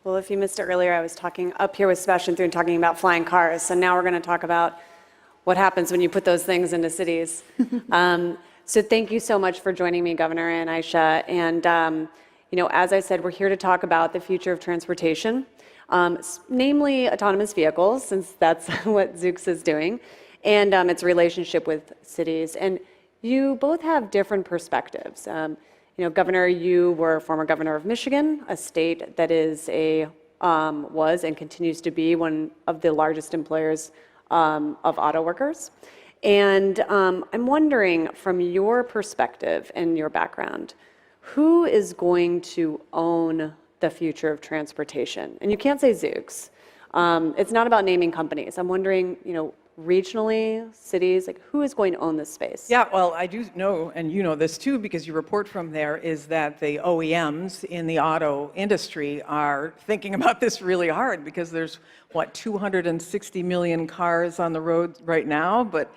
Well, if you missed it earlier, I was talking up here with Sebastian Thrun talking about flying cars, and now we're going to talk about what happens when you put those things into cities. So thank you so much for joining me, Governor and Aicha. And as I said, we're here to talk about the future of transportation, namely autonomous vehicles, since that's what Zoox is doing, and its relationship with cities. And you both have different perspectives. Governor, you were former governor of Michigan, a state that is was and continues to be one of the largest employers of auto workers. And I'm wondering, from your perspective and your background, who is going to own the future of transportation? And you can't say Zoox. It's not about naming companies. I'm wondering, regionally, cities, like who is going to own this space? Yeah, well, I do know, and you know this too, because you report from there, is that the OEMs in the auto industry are thinking about this really hard because there's, 260 million cars on the road right now, but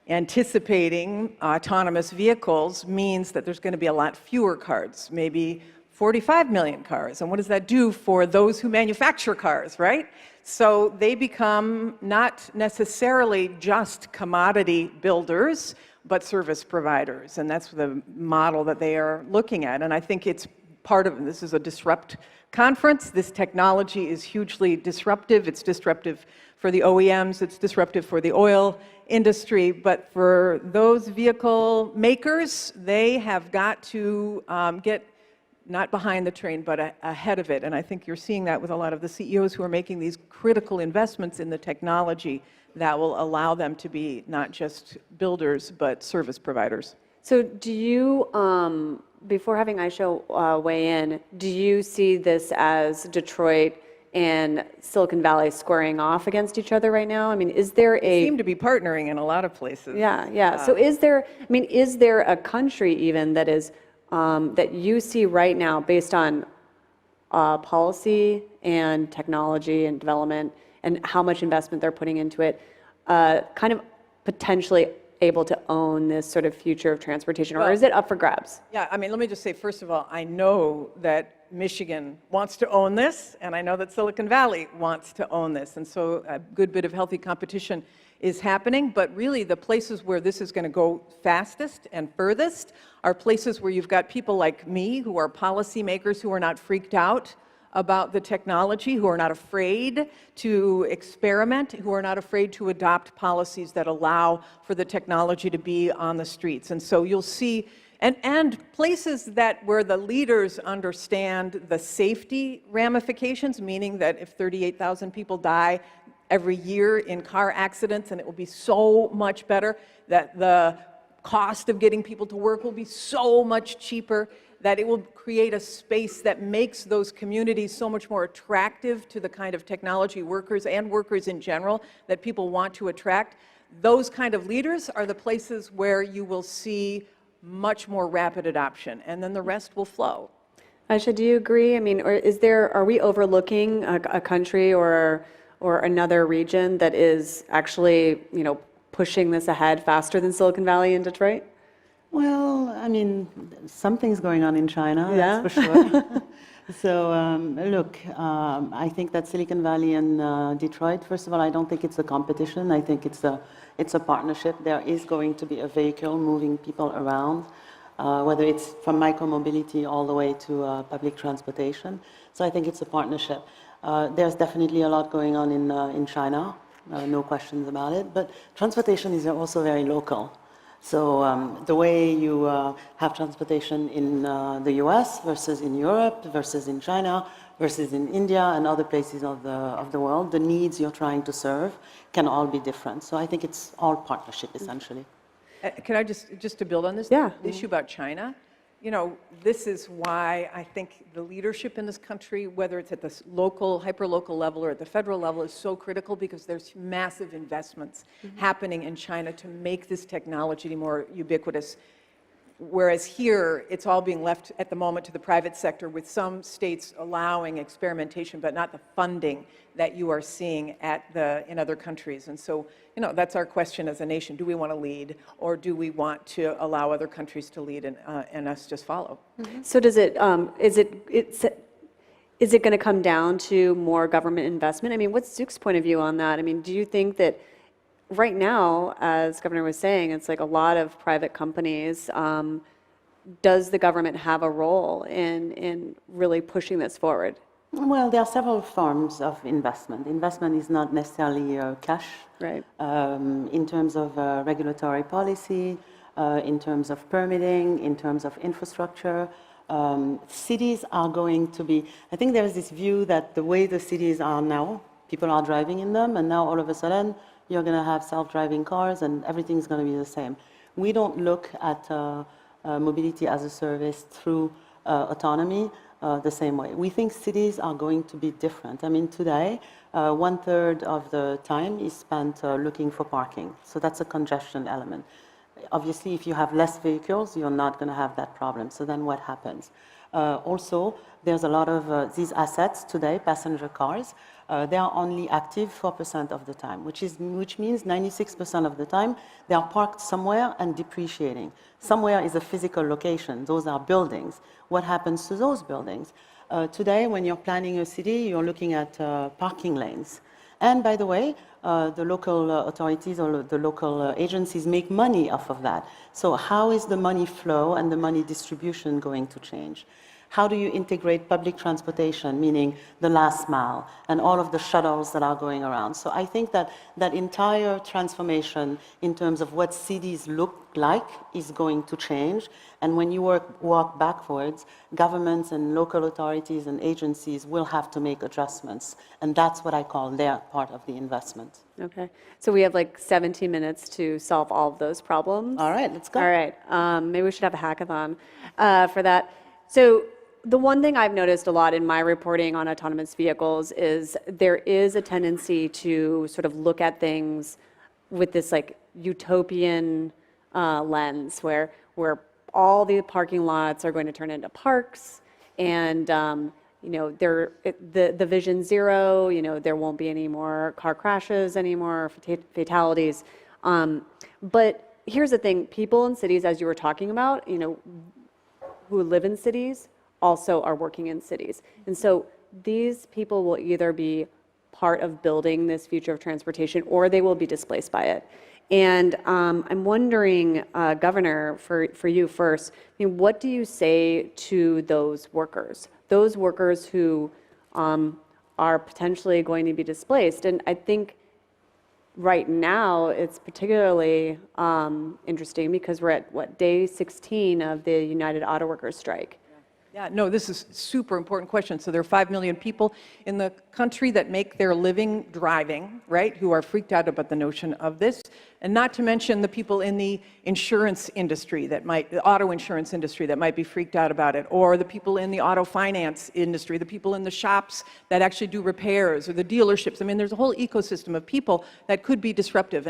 anticipating autonomous vehicles means that there's going to be a lot fewer cars, maybe 45 million cars. And what does that do for those who manufacture cars, right? So they become not necessarily just commodity builders, but service providers. And that's the model that they are looking at. And I think it's part of, this is a disrupt conference. This technology is hugely disruptive. It's disruptive for the OEMs. It's disruptive for the oil industry. But for those vehicle makers, they have got to get not behind the train, but ahead of it. And I think you're seeing that with a lot of the CEOs who are making these critical investments in the technology that will allow them to be not just builders, but service providers. So do you, before having Aicha weigh in, do you see this as Detroit and Silicon Valley squaring off against each other right now? I mean, is there They seem to be partnering in a lot of places. Yeah. So is there a country even that is that you see right now, based on policy and technology and development and how much investment they're putting into it, kind of potentially able to own this sort of future of transportation, or is it up for grabs? Yeah, I mean, let me just say, first of all, I know that Michigan wants to own this, and I know that Silicon Valley wants to own this, and so a good bit of healthy competition is happening, but really the places where this is going to go fastest and furthest are places where you've got people like me who are policymakers who are not freaked out about the technology, who are not afraid to experiment, who are not afraid to adopt policies that allow for the technology to be on the streets. And so you'll see, and places where the leaders understand the safety ramifications, meaning that if 38,000 people die every year in car accidents, and it will be so much better, that the cost of getting people to work will be so much cheaper, that it will create a space that makes those communities so much more attractive to the kind of technology workers and workers in general that people want to attract. Those kind of leaders are the places where you will see much more rapid adoption, and then the rest will flow. Aicha, do you agree? I mean, or are we overlooking a country or another region that is actually, pushing this ahead faster than Silicon Valley and Detroit? Well, I mean, something's going on in China, yeah. That's for sure. So, look, I think that Silicon Valley and Detroit, first of all, I don't think it's a competition. I think it's a partnership. There is going to be a vehicle moving people around, whether it's from micromobility all the way to public transportation. So I think it's a partnership. There's definitely a lot going on in China, no questions about it. But transportation is also very local. So the way you have transportation in the US versus in Europe versus in China versus in India and other places of the world, the needs you're trying to serve can all be different. So I think it's all partnership, essentially. Can I just to build on this issue about China? This is why I think the leadership in this country, whether it's at the local, hyper-local level or at the federal level, is so critical because there's massive investments happening in China to make this technology more ubiquitous. Whereas here, it's all being left at the moment to the private sector, with some states allowing experimentation, but not the funding that you are seeing in other countries. And so, that's our question as a nation. Do we want to lead, or do we want to allow other countries to lead and us just follow? So does it, is it going to come down to more government investment? I mean, what's Zoox's point of view on that? I mean, do you think that right now, as Governor was saying, it's like a lot of private companies, does the government have a role in really pushing this forward? Well, there are several forms of investment. Investment is not necessarily cash. Right. In terms of regulatory policy, in terms of permitting, in terms of infrastructure, cities are going to be, I think there is this view that the way the cities are now, people are driving in them, and now all of a sudden you're going to have self-driving cars and everything's going to be the same. We don't look at mobility as a service through autonomy the same way. We think cities are going to be different. I mean, today, 1/3 of the time is spent looking for parking. So that's a congestion element. Obviously, if you have less vehicles, you're not going to have that problem. So then what happens? Also, there's a lot of these assets today, passenger cars, they are only active 4% of the time, which means 96% of the time they are parked somewhere and depreciating. Somewhere is a physical location. Those are buildings. What happens to those buildings? Today, when you're planning a city, you're looking at parking lanes. And by the way, the local authorities or the local agencies make money off of that. So how is the money flow and the money distribution going to change? How do you integrate public transportation, meaning the last mile, and all of the shuttles that are going around? So I think that that entire transformation in terms of what cities look like is going to change. And when you walk backwards, governments and local authorities and agencies will have to make adjustments. And that's what I call their part of the investment. Okay. So we have like 17 minutes to solve all of those problems. All right, let's go. All right. Maybe we should have a hackathon for that. So the one thing I've noticed a lot in my reporting on autonomous vehicles is there is a tendency to sort of look at things with this like utopian lens where all the parking lots are going to turn into parks, and you know, the vision zero, you know, there won't be any more car crashes anymore, fatalities. But here's the thing, people in cities, as you were talking about, you know, who live in cities also are working in cities. And so these people will either be part of building this future of transportation or they will be displaced by it. And I'm wondering, Governor, for you first, I mean, what do you say to those workers who are potentially going to be displaced? And I think right now it's particularly interesting because we're at, what, day 16 of the United Auto Workers strike. Yeah, no, this is a super important question. So there are 5 million people in the country that make their living driving, right, who are freaked out about the notion of this. And not to mention the people in the insurance industry the auto insurance industry that might be freaked out about it, or the people in the auto finance industry, the people in the shops that actually do repairs, or the dealerships. I mean, there's a whole ecosystem of people that could be disrupted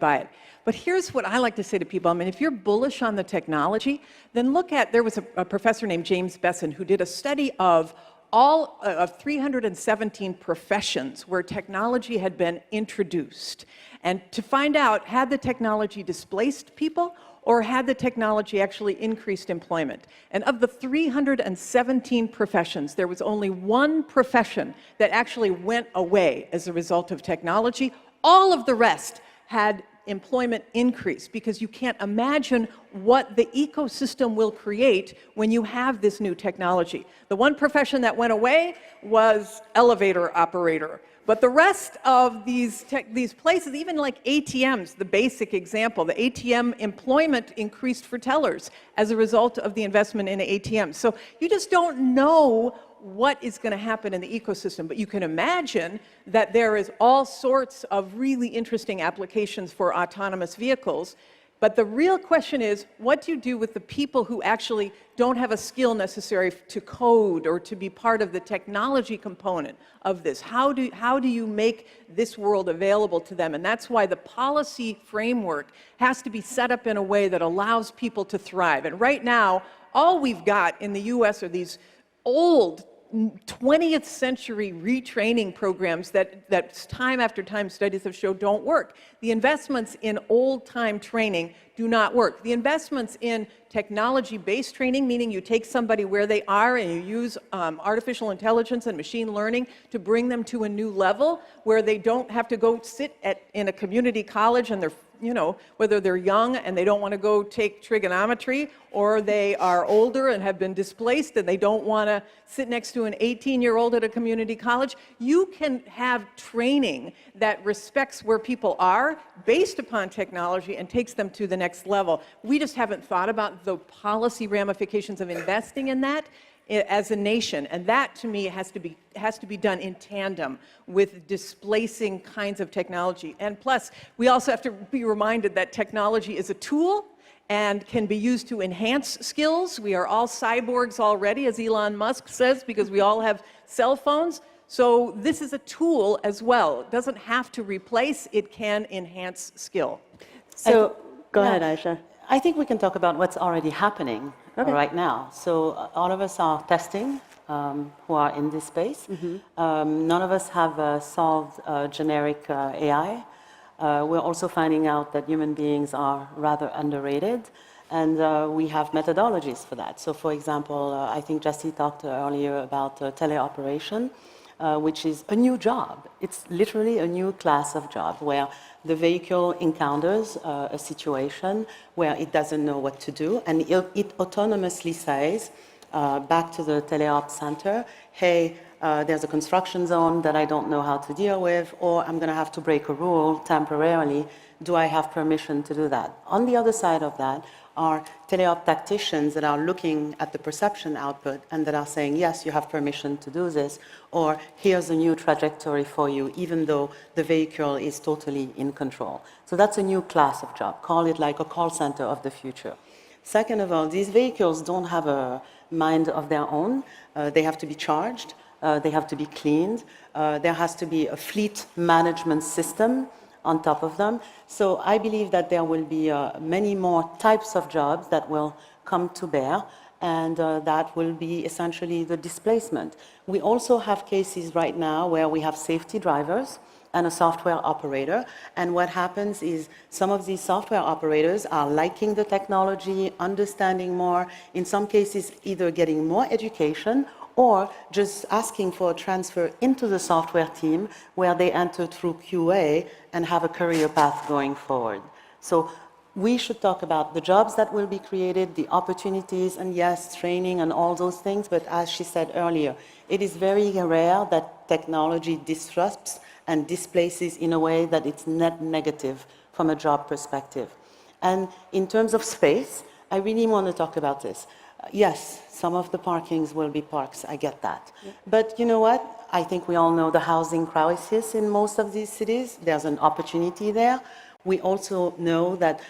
by it. But here's what I like to say to people. I mean, if you're bullish on the technology, then look at, there was a professor named James Besson who did a study of all of 317 professions where technology had been introduced. And to find out, had the technology displaced people or had the technology actually increased employment? And of the 317 professions, there was only one profession that actually went away as a result of technology. All of the rest had employment increase, because you can't imagine what the ecosystem will create when you have this new technology. The one profession that went away was elevator operator. But the rest of these places, even like ATMs, the basic example, the ATM employment increased for tellers as a result of the investment in ATMs. So you just don't know what is going to happen in the ecosystem, but you can imagine that there is all sorts of really interesting applications for autonomous vehicles. But the real question is, what do you do with the people who actually don't have a skill necessary to code or to be part of the technology component of this? How do you make this world available to them? And that's why the policy framework has to be set up in a way that allows people to thrive. And right now, all we've got in the US are these old 20th century retraining programs that time after time studies have shown don't work. The investments in old-time training do not work. The investments in technology-based training, meaning you take somebody where they are and you use artificial intelligence and machine learning to bring them to a new level where they don't have to go sit in a community college and they're, whether they're young and they don't want to go take trigonometry, or they are older and have been displaced and they don't want to sit next to an 18-year-old at a community college. You can have training that respects where people are based upon technology and takes them to the next level. We just haven't thought about the policy ramifications of investing in that as a nation, and that to me has to be done in tandem with displacing kinds of technology. And plus, we also have to be reminded that technology is a tool and can be used to enhance skills. We are all cyborgs already, as Elon Musk says, because we all have cell phones. So this is a tool as well. It doesn't have to replace, it can enhance skill. So go ahead, Aicha. I think we can talk about what's already happening right now. So all of us are testing who are in this space. None of us have solved generic AI. We're also finding out that human beings are rather underrated, and we have methodologies for that. So for example, I think Jesse talked earlier about teleoperation, which is a new job. It's literally a new class of job where the vehicle encounters a situation where it doesn't know what to do, and it autonomously says back to the teleop center, hey, there's a construction zone that I don't know how to deal with, or I'm going to have to break a rule temporarily. Do I have permission to do that? On the other side of that are teleop tacticians that are looking at the perception output and that are saying, yes, you have permission to do this, or here's a new trajectory for you, even though the vehicle is totally in control. So that's a new class of job. Call it like a call center of the future. Second of all, these vehicles don't have a mind of their own. They have to be charged. They have to be cleaned. There has to be a fleet management system on top of them. So I believe that there will be many more types of jobs that will come to bear, and that will be essentially the displacement. We also have cases right now where we have safety drivers and a software operator, and what happens is some of these software operators are liking the technology, understanding more, in some cases either getting more education or just asking for a transfer into the software team where they enter through QA and have a career path going forward. So we should talk about the jobs that will be created, the opportunities, and yes, training and all those things, but as she said earlier, it is very rare that technology disrupts and displaces in a way that it's net negative from a job perspective. And in terms of space, I really want to talk about this. Yes, some of the parkings will be parks, I get that. Yeah. But you know what? I think we all know the housing crisis in most of these cities. There's an opportunity there. We also know that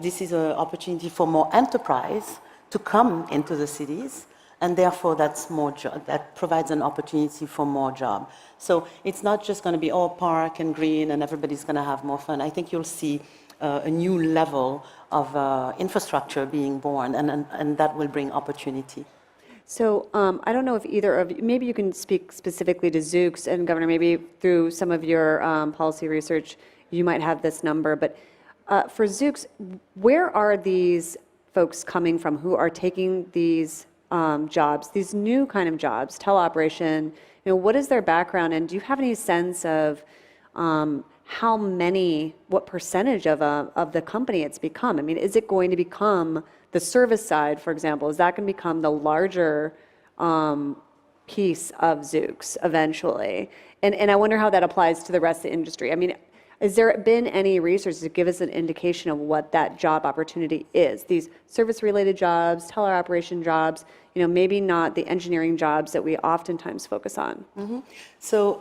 this is an opportunity for more enterprise to come into the cities, and therefore that's more that provides an opportunity for more job. So it's not just going to be all park and green and everybody's going to have more fun. I think you'll see a new level of infrastructure being born, and that will bring opportunity. So I don't know if either of you, maybe you can speak specifically to Zoox, and Governor, maybe through some of your policy research, you might have this number, but for Zoox, where are these folks coming from who are taking these jobs, these new kind of jobs, teleoperation? What is their background, and do you have any sense of how many, what percentage of the company it's become? I mean, is it going to become the service side, for example? Is that going to become the larger piece of Zoox eventually? And I wonder how that applies to the rest of the industry. I mean, has there been any research to give us an indication of what that job opportunity is? These service-related jobs, teleoperation jobs, maybe not the engineering jobs that we oftentimes focus on. Mm-hmm. So,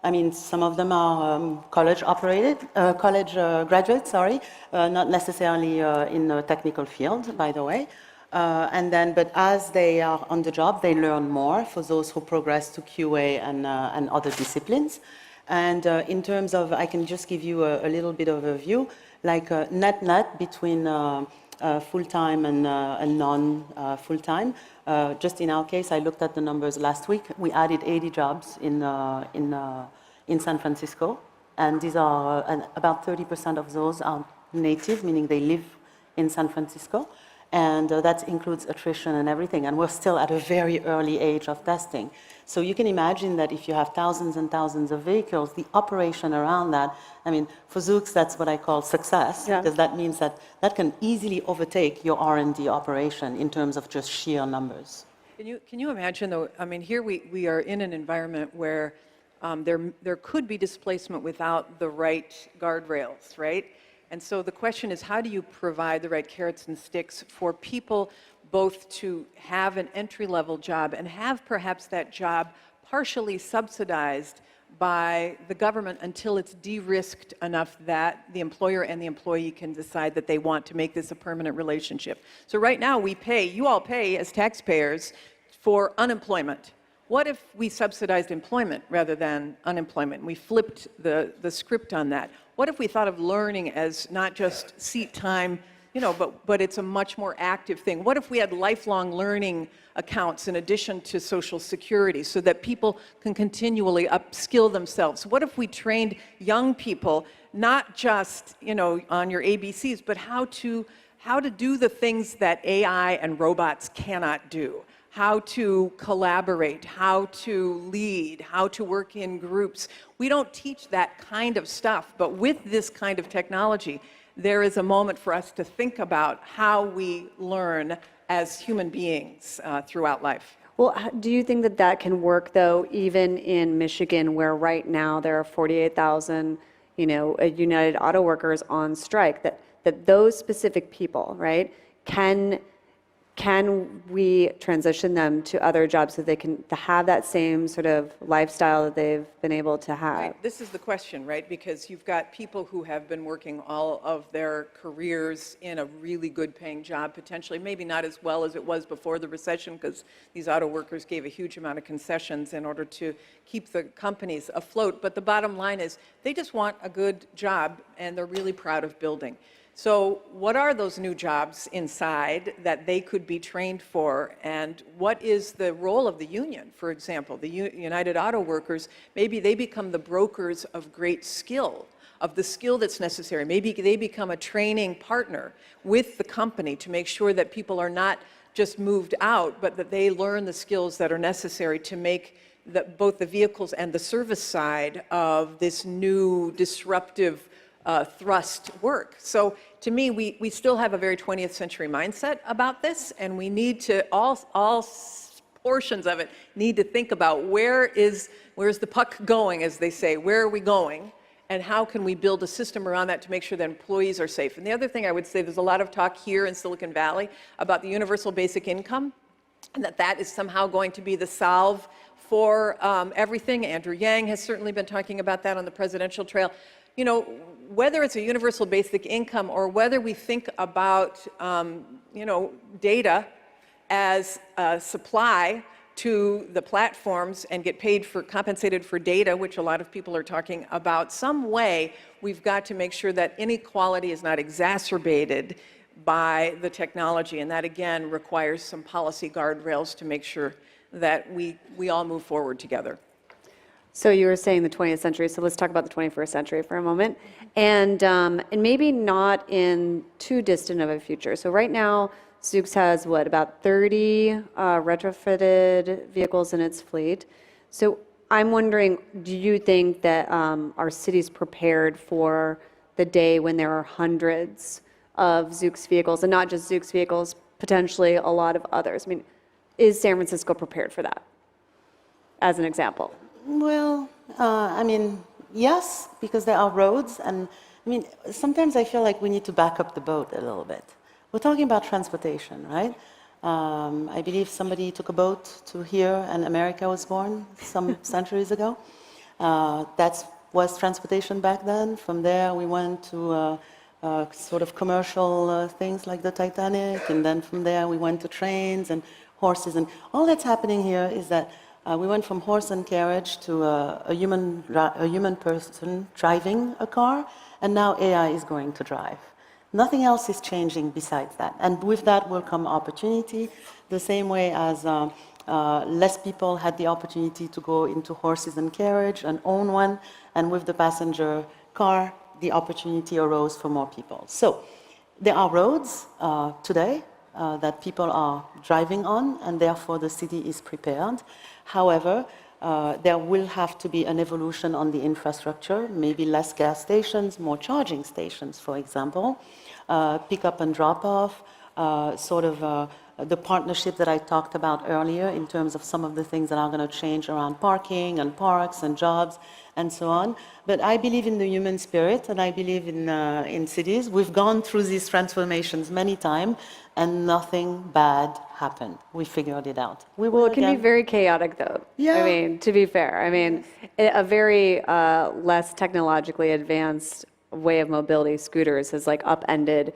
I mean, some of them are college graduates, not necessarily in a technical field, by the way. But as they are on the job, they learn more for those who progress to QA and other disciplines. And in terms of, I can just give you a little bit of a view, like net between full-time and non-full-time. Just in our case, I looked at the numbers last week. We added 80 jobs in San Francisco, and these are about 30% of those are native, meaning they live in San Francisco, and that includes attrition and everything. And we're still at a very early age of testing. So you can imagine that if you have thousands and thousands of vehicles, the operation around that, I mean, for Zoox, that's what I call success, because that means that that can easily overtake your R&D operation in terms of just sheer numbers. Can you imagine, though, I mean, here we are in an environment where there could be displacement without the right guardrails, right? And so the question is, how do you provide the right carrots and sticks for people both to have an entry-level job and have perhaps that job partially subsidized by the government until it's de-risked enough that the employer and the employee can decide that they want to make this a permanent relationship. So right now you all pay as taxpayers for unemployment. What if we subsidized employment rather than unemployment? We flipped the script on that. What if we thought of learning as not just seat time, you know, but it's a much more active thing? What if we had lifelong learning accounts in addition to Social Security so that people can continually upskill themselves? What if we trained young people not just, you know, on your ABCs, but how to do the things that AI and robots cannot do? How to collaborate, how to lead, how to work in groups. We don't teach that kind of stuff, but with this kind of technology, there is a moment for us to think about how we learn as human beings throughout life. Well, do you think that that can work, though, even in Michigan, where right now there are 48,000, you know, United Auto Workers on strike, that those specific people, right, can we transition them to other jobs so they can have that same sort of lifestyle that they've been able to have? Right. This is the question, right? Because you've got people who have been working all of their careers in a really good paying job, potentially, maybe not as well as it was before the recession, because these auto workers gave a huge amount of concessions in order to keep the companies afloat. But the bottom line is they just want a good job, and they're really proud of building. So what are those new jobs inside that they could be trained for, and what is the role of the union? For example, the United Auto Workers, maybe they become the brokers of great skill, of the skill that's necessary. Maybe they become a training partner with the company to make sure that people are not just moved out, but that they learn the skills that are necessary to make both the vehicles and the service side of this new disruptive thrust work. So to me, we still have a very 20th century mindset about this, and we need to, all portions of it need to think about where's the puck going, as they say, where are we going, and how can we build a system around that to make sure that employees are safe. And the other thing I would say, there's a lot of talk here in Silicon Valley about the universal basic income, and that is somehow going to be the solve for everything. Andrew Yang has certainly been talking about that on the presidential trail. You know, whether it's a universal basic income or whether we think about, you know, data as a supply to the platforms and get compensated for data, which a lot of people are talking about, some way we've got to make sure that inequality is not exacerbated by the technology. And that, again, requires some policy guardrails to make sure that we all move forward together. So you were saying the 20th century, so let's talk about the 21st century for a moment. And maybe not in too distant of a future. So right now, Zoox has, what, about 30 retrofitted vehicles in its fleet. So I'm wondering, do you think that our city's prepared for the day when there are hundreds of Zoox vehicles, and not just Zoox vehicles, potentially a lot of others? I mean, is San Francisco prepared for that, as an example? Well, I mean, yes, because there are roads, and I mean, sometimes I feel like we need to back up the boat a little bit. We're talking about transportation, right? I believe somebody took a boat to here, and America was born some centuries ago. That was transportation back then. From there, we went to sort of commercial things like the Titanic, and then from there, we went to trains and horses, and all that's happening here is that we went from horse and carriage to a human person driving a car, and now AI is going to drive. Nothing else is changing besides that. And with that will come opportunity, the same way as less people had the opportunity to go into horses and carriage and own one, and with the passenger car, the opportunity arose for more people. So there are roads today that people are driving on, and therefore the city is prepared. However, there will have to be an evolution on the infrastructure, maybe less gas stations, more charging stations, for example, pick up and drop off, the partnership that I talked about earlier in terms of some of the things that are going to change around parking and parks and jobs and so on. But I believe in the human spirit, and I believe in cities. We've gone through these transformations many times, and nothing bad happened. We figured it out. Well, it can be very chaotic, though. Yeah. I mean, to be fair, I mean, a very less technologically advanced way of mobility, scooters, has like upended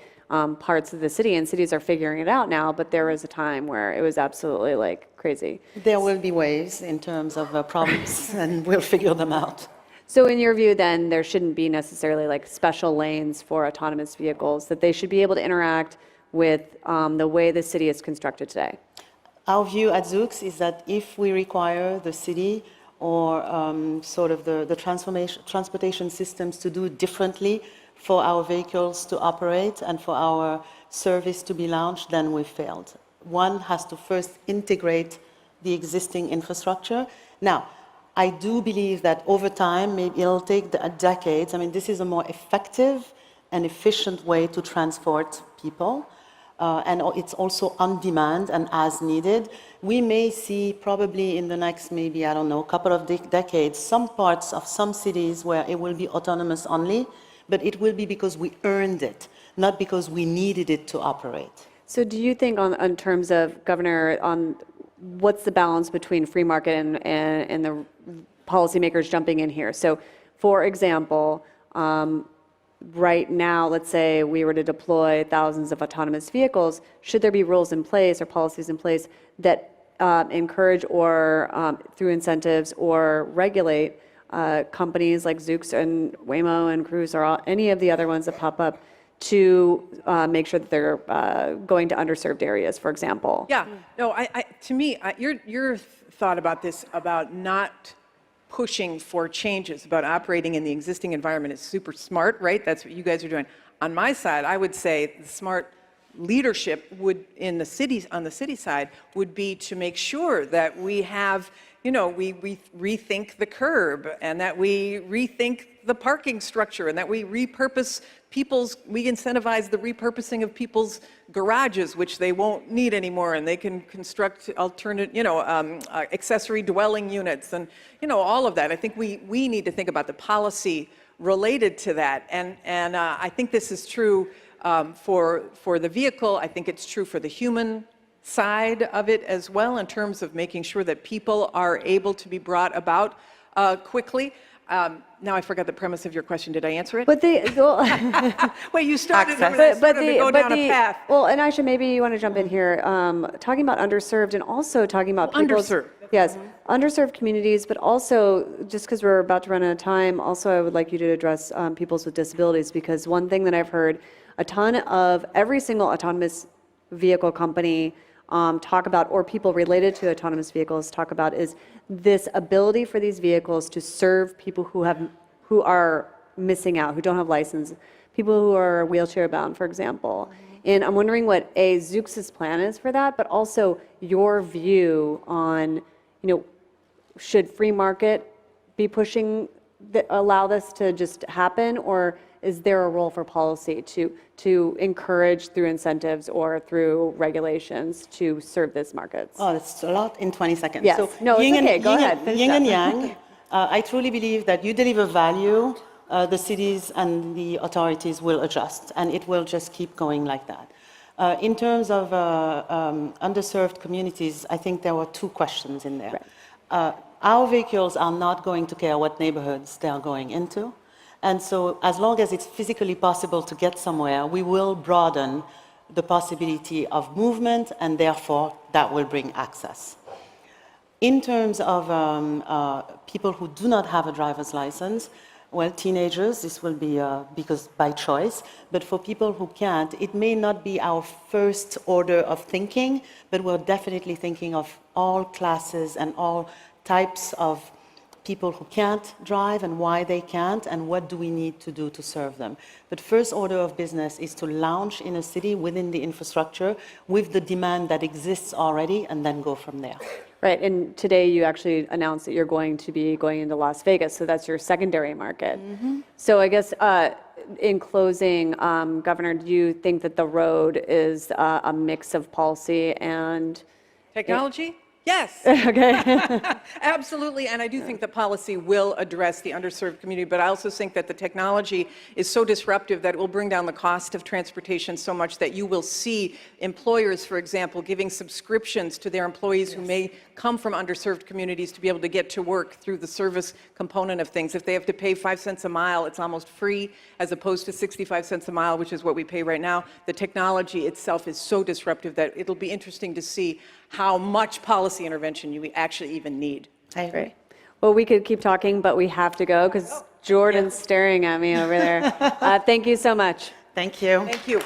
parts of the city, and cities are figuring it out now, but there was a time where it was absolutely like crazy. There will be waves in terms of problems, and we'll figure them out. So in your view, then, there shouldn't be necessarily like special lanes for autonomous vehicles, that they should be able to interact with the way the city is constructed today? Our view at Zoox is that if we require the city or the transportation systems to do differently for our vehicles to operate and for our service to be launched, then we failed. One has to first integrate the existing infrastructure. Now, I do believe that over time, maybe it'll take decades. I mean, this is a more effective and efficient way to transport people. And it's also on demand and as needed. We may see probably in the next, maybe, I don't know, couple of decades, some parts of some cities where it will be autonomous only, but it will be because we earned it, not because we needed it to operate. So do you think on terms of, Governor, on what's the balance between free market and the policymakers jumping in here? So for example, right now, let's say we were to deploy thousands of autonomous vehicles, should there be rules in place or policies in place that encourage or through incentives or regulate companies like Zoox and Waymo and Cruise or any of the other ones that pop up to make sure that they're going to underserved areas, for example? Yeah, no, to me, your thought about this, about not pushing for changes, about operating in the existing environment is super smart, right? That's what you guys are doing. On my side, I would say the smart leadership would, in the cities, on the city side, would be to make sure that we have, we rethink the curb, and that we rethink the parking structure, and that we repurpose we incentivize the repurposing of people's garages, which they won't need anymore, and they can construct alternate, accessory dwelling units, and, all of that. I think we need to think about the policy related to that, and I think this is true for the vehicle. I think it's true for the human side of it as well, in terms of making sure that people are able to be brought about quickly. Now I forgot the premise of your question. Did I answer it? But Wait, you started to go down a path. Well, and Aicha, maybe you want to jump in here, talking about underserved and also talking about Underserved. Yes, underserved communities, but also, just because we're about to run out of time, also I would like you to address peoples with disabilities, because one thing that I've heard a ton of every single autonomous vehicle company talk about, or people related to autonomous vehicles talk about, is this ability for these vehicles to serve people who are missing out, who don't have license, people who are wheelchair bound, for example. And I'm wondering what Zoox's plan is for that, but also your view on, should free market be pushing, allow this to just happen, or is there a role for policy to encourage through incentives or through regulations to serve these markets? Oh, it's a lot in 20 seconds. Yes. So No, it's okay. Go ahead. Finish yin up. and yang. I truly believe that you deliver value, the cities and the authorities will adjust, and it will just keep going like that. In terms of underserved communities, I think there were two questions in there. Right. Our vehicles are not going to care what neighborhoods they are going into. And so as long as it's physically possible to get somewhere, we will broaden the possibility of movement, and therefore that will bring access. In terms of people who do not have a driver's license, Well, teenagers, this will be because by choice, but for people who can't, it may not be our first order of thinking, but we're definitely thinking of all classes and all types of people who can't drive and why they can't and what do we need to do to serve them. But first order of business is to launch in a city within the infrastructure with the demand that exists already and then go from there. Right, and today you actually announced that you're going to be going into Las Vegas, so that's your secondary market. So I guess in closing, Governor, do you think that the road is a mix of policy and Technology? Yes. Okay. Absolutely, and I do think the policy will address the underserved community, but I also think that the technology is so disruptive that it will bring down the cost of transportation so much that you will see employers, for example, giving subscriptions to their employees who may come from underserved communities to be able to get to work through the service component of things. If they have to pay 5 cents a mile, it's almost free, as opposed to 65 cents a mile, which is what we pay right now. The technology itself is so disruptive that it'll be interesting to see how much policy intervention you actually even need. I agree. Great. Well, we could keep talking, but we have to go because Jordan's staring at me over there. Thank you so much. Thank you. Thank you.